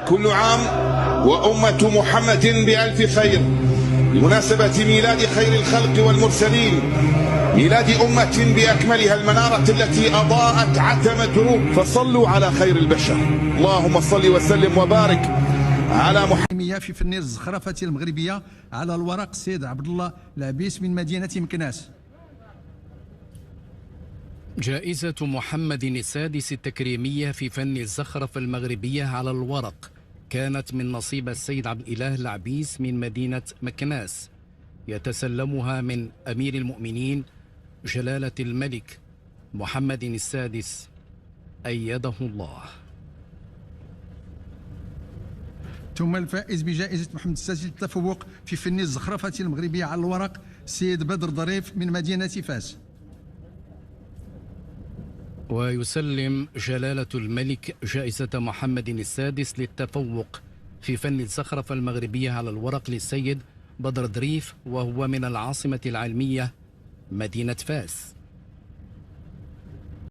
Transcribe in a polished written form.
كل عام وأمة محمد بألف خير، بمناسبة ميلاد خير الخلق والمرسلين، ميلاد أمة بأكملها المنارة التي أضاءت عتم الدروب، فصلوا على خير البشر. اللهم صل وسلم وبارك على محمد. في فن الزخرفة المغربية على الورق السيد عبد الله العبيس من مدينة مكناس. جائزة محمد السادس التكريمية في فن الزخرفة المغربية على الورق كانت من نصيب السيد عبد الإله العبيس من مدينة مكناس، يتسلمها من أمير المؤمنين جلالة الملك محمد السادس أيده الله. ثم الفائز بجائزة محمد السادس للتفوق في فن الزخرفة المغربية على الورق السيد بدر ظريف من مدينة فاس. ويسلم جلالة الملك جائزة محمد السادس للتفوق في فن الزخرفة المغربية على الورق للسيد بدر ظريف، وهو من العاصمة العلمية مدينة فاس.